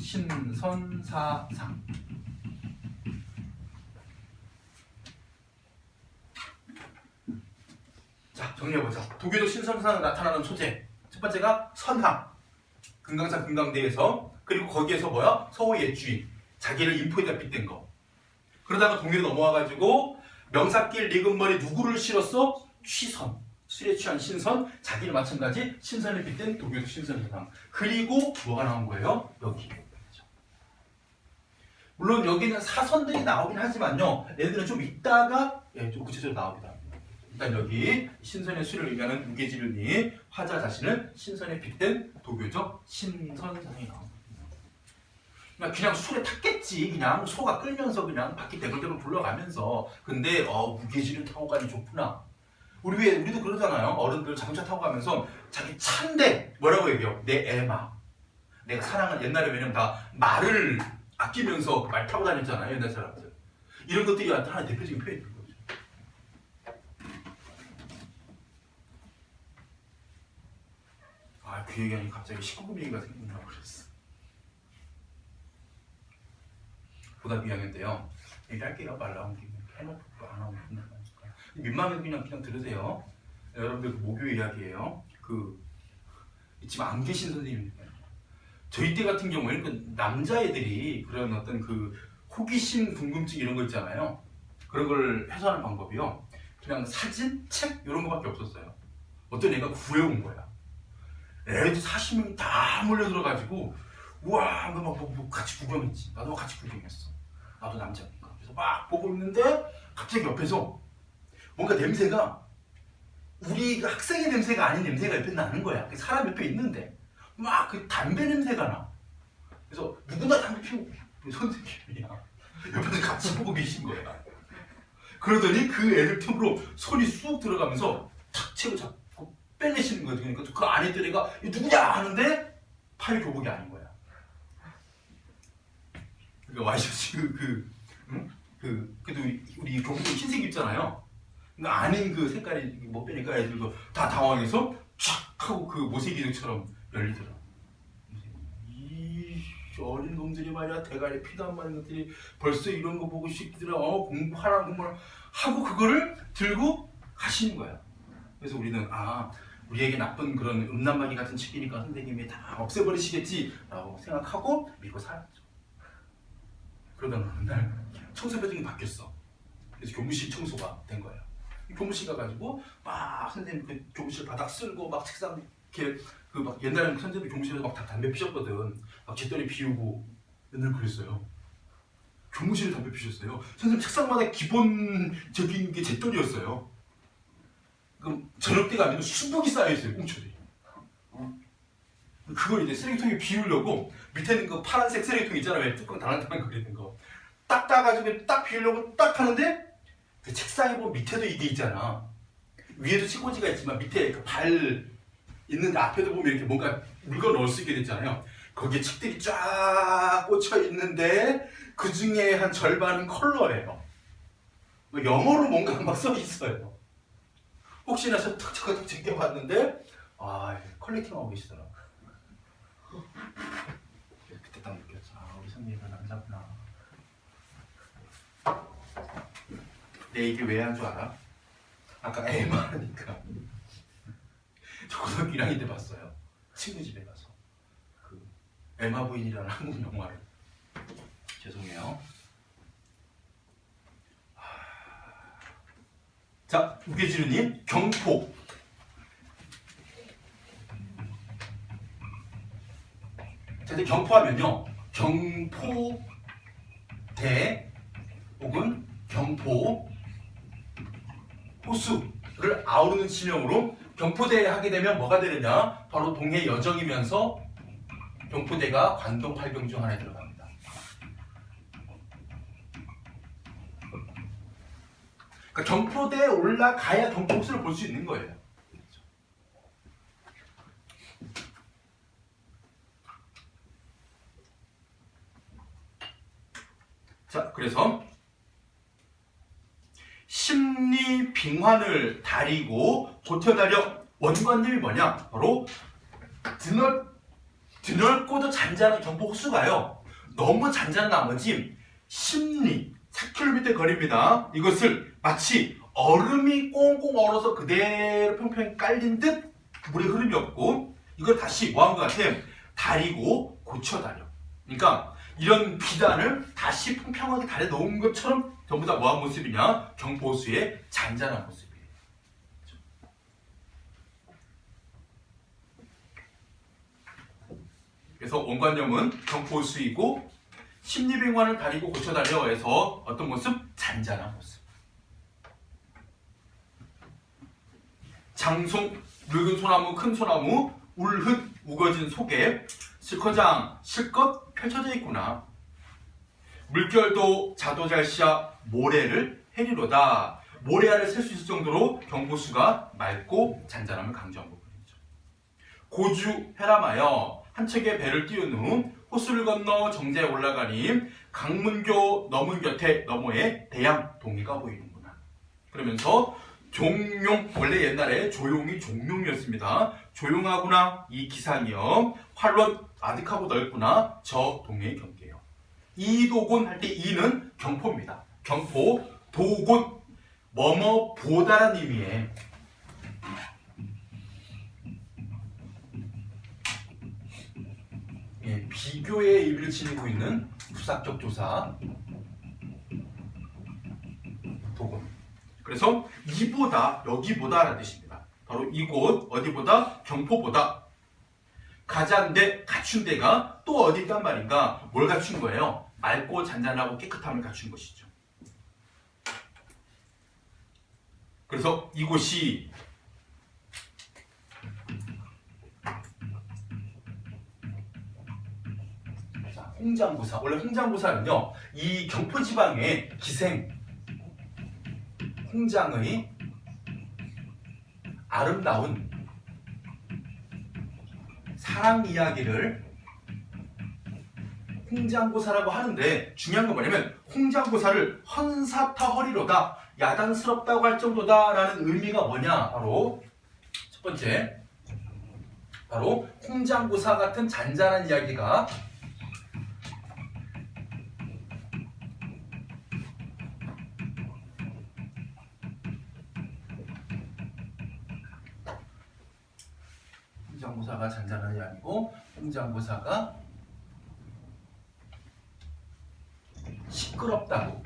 신선사상. 자, 정리해보자. 도교적 신선사상에 나타나는 소재. 첫 번째가 선항. 금강산 금강대에서. 그리고 거기에서 뭐야? 서호의 주인. 자기를 인포에다 빗댄 거. 그러다가 동해로 넘어와가지고 명사길 리금머리 누구를 실었어? 취선. 술에 취한 신선. 자기를 마찬가지 신선에 빗댄 도교적 신선사상. 그리고 뭐가 나온 거예요? 여기. 물론 여기는 사선들이 나오긴 하지만요, 얘들은 좀 이따가 좀 구체적으로 나오기도 합니다. 일단 여기 신선의 수를 의미하는 우계지륜이 화자 자신을 신선에 빗댄 도교적 신선사상이 나옵니다. 그냥 술에 탔겠지. 그냥 소가 끌면서 그냥 바퀴 대굴대굴 굴러가면서. 근데 우계지륜 타고 가니 좋구나. 우리도 그러잖아요. 어른들 자동차 타고 가면서 자기 차인데 뭐라고 얘기해요? 내 애마. 내가 사랑을, 옛날에 왜냐면 다 말을 아끼면서 말 타고 다녔잖아요, 옛날 사람들. 이런 것들이 하나 대표적인 표현인 거죠. 그 얘기하니 갑자기 19금 얘기가 생각나고 그랬어. 고등학교 2학년 때요. 얘기할게요. 말 나온 김에. 해놓고 안 하고 끝나니까. 민망해도 그냥 들으세요. 여러분들 그 모교 이야기예요. 지금 안 계신 선생님입니다. 저희 때 같은 경우에는 그 남자애들이 그런 어떤 그 호기심, 궁금증 이런 거 있잖아요. 그런 걸 해소하는 방법이요, 그냥 사진, 책 이런 거밖에 없었어요. 어떤 애가 구해온 거야. 애들 40명이 다 몰려들어가지고 우와, 너 막 같이 구경했지. 나도 같이 구경했어. 나도 남자니까. 그래서 막 보고 있는데 갑자기 옆에서 뭔가 냄새가 우리 학생의 냄새가 아닌 냄새가 옆에 나는 거야. 사람 옆에 있는데 막 그 담배 냄새가 나. 그래서 누구나 담배 피우고 선생님이야. 옆에서 같이 보고 계신 거야. 그러더니 그 애들 틈으로 손이 쑥 들어가면서 탁 채고 잡고 빼내시는 거죠. 그러니까 그 안에 있던 애가 누구냐 하는데 파리 교복이 아닌 거야. 그러니까 와이셔츠 그래도 우리 교복은 흰색 입잖아요. 그러니까 아닌 그 색깔이 못 빼니까 애들도 다 당황해서 촥 하고 그 모세기둥처럼 열리더라. 이 어린 놈들이 말이야, 대가리 피도 안 마는 것들이 벌써 이런 거 보고 싶더라. 공부를 하고 그거를 들고 가시는 거야. 그래서 우리는 우리에게 나쁜 그런 음란마귀 같은 책이니까 선생님이 다 없애버리시겠지라고 생각하고 믿고 살았죠. 그러다 어느 날 청소 배정이 바뀌었어. 그래서 교무실 청소가 된 거예요. 교무실 가가지고 막 선생님 그 교무실 바닥 쓸고 막 책상 이렇게 막 옛날에는 선생님 교무실에서 막 다 담배 피셨거든. 막 잿더리 피우고 맨날 그랬어요. 교무실에 담배 피셨어요. 선생님 책상마다 기본적인 게 잿더리였어요. 그럼 저녁 때가 아니고 수북이 쌓여있어요, 꽁초들이. 그걸 이제 쓰레기통에 비우려고 밑에는 그 파란색 쓰레기통 있잖아요. 왜 뚜껑 달랑달랑 거리는 거. 딱 따가지고 딱 비우려고 딱 하는데 그 책상에 보면 밑에도 이게 있잖아. 위에도 책꽂이가 있지만 밑에 그 발 있는 앞에도 보면 이렇게 뭔가 물건 넣을 수 있게 됐잖아요. 거기에 책들이 쫙 꽂혀 있는데 그 중에 한 절반은 컬러예요. 영어로 뭔가 막 써 있어요. 혹시나 해서 툭툭 챙겨봤는데 컬렉팅하고 계시더라고요. 그때 딱 느꼈죠. 우리 선생님은 남자구나. 내 얘기 왜 한 줄 알아? 아까 애마 하니까 저 고등학교 1학년 때 봤어요. 친구 집에 가서 그 에마 부인이라는 한국 영화를. 죄송해요. 자, 우계지루님 경포. 자, 근데 경포하면요, 경포대 혹은 경포 호수를 아우르는 지명으로 경포대에 하게 되면 뭐가 되느냐? 바로 동해 여정이면서 경포대가 관동 8병 중 하나에 들어갑니다. 그러니까 경포대에 올라가야 경포 호수를 볼 수 있는 거예요. 자, 그래서 심리 빙환을 다리고 고쳐다려 원관념이 뭐냐? 바로 드넓고도 잔잔한 경포 호수가요, 너무 잔잔한 나머지 심리 4km 거리입니다. 이것을 마치 얼음이 꽁꽁 얼어서 그대로 평평히 깔린 듯 물의 흐름이 없고, 이걸 다시 뭐한 것 같아? 다리고 고쳐다려. 그러니까 이런 비단을 다시 평평하게 다려 놓은 것처럼 전부 다 뭐한 모습이냐? 경포호수의 잔잔한 모습이에요. 그래서 원관념은 경포호수이고 심리빙환을 다리고 고쳐다려 해서 어떤 모습? 잔잔한 모습. 장송, 늙은 소나무, 큰 소나무, 울흔, 우거진 속에 실커장, 실컷 펼쳐져 있구나. 물결도 자도잘시야 모래를 해리로다. 모래알을 셀 수 있을 정도로 경포수가 맑고 잔잔함을 강조한 부분이죠. 고주 해람하여 한 척의 배를 띄운 후 호수를 건너 정자에 올라가니 강문교 넘은 곁에 너머에 대양 동이가 보이는구나. 그러면서 종용, 원래 옛날에 조용이 종용이었습니다. 조용하구나 이 기상이요. 활론 아득하고 넓구나 저 동해의 경계요. 이도곤 할 때 이는 경포입니다. 경포, 도곤 뭐뭐 보다란 의미의 비교의 의미를 지니고 있는 부사격 조사 도곤. 그래서 이보다, 여기보다라는 뜻입니다. 바로 이곳, 어디보다? 경포보다 가자인데 갖춘 데가 또 어디 있단 말인가? 뭘 갖춘 거예요? 맑고 잔잔하고 깨끗함을 갖춘 것이죠. 그래서 이곳이 홍장부사, 원래 홍장부사는요, 이 경포지방의 기생 홍장의 아름다운 사랑 이야기를 홍장고사라고 하는데, 중요한 건 뭐냐면 홍장고사를 헌사타 허리로다, 야단스럽다고 할 정도다 라는 의미가 뭐냐? 바로 첫 번째, 바로 홍장고사 같은 잔잔한 이야기가 홍장고사가 잔잔한 이야기고 홍장고사가 시끄럽다고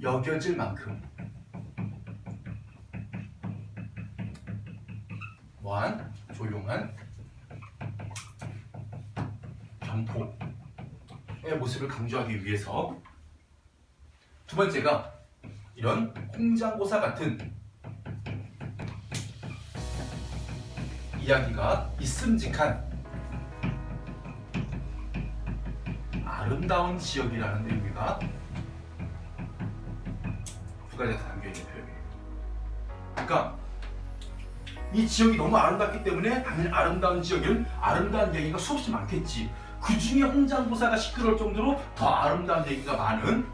여겨질 만큼 뭐한 조용한 경포의 모습을 강조하기 위해서, 두 번째가 이런 홍장고사 같은 이야기가 있음직한 아름다운 지역이라는 의미가 두 가지가 담겨있는 표현이에요. 그러니까 이 지역이 너무 아름답기 때문에 당연히 아름다운 지역에는 아름다운 얘기가 수없이 많겠지. 그 중에 홍장고사가 시끄러울 정도로 더 아름다운 얘기가 많은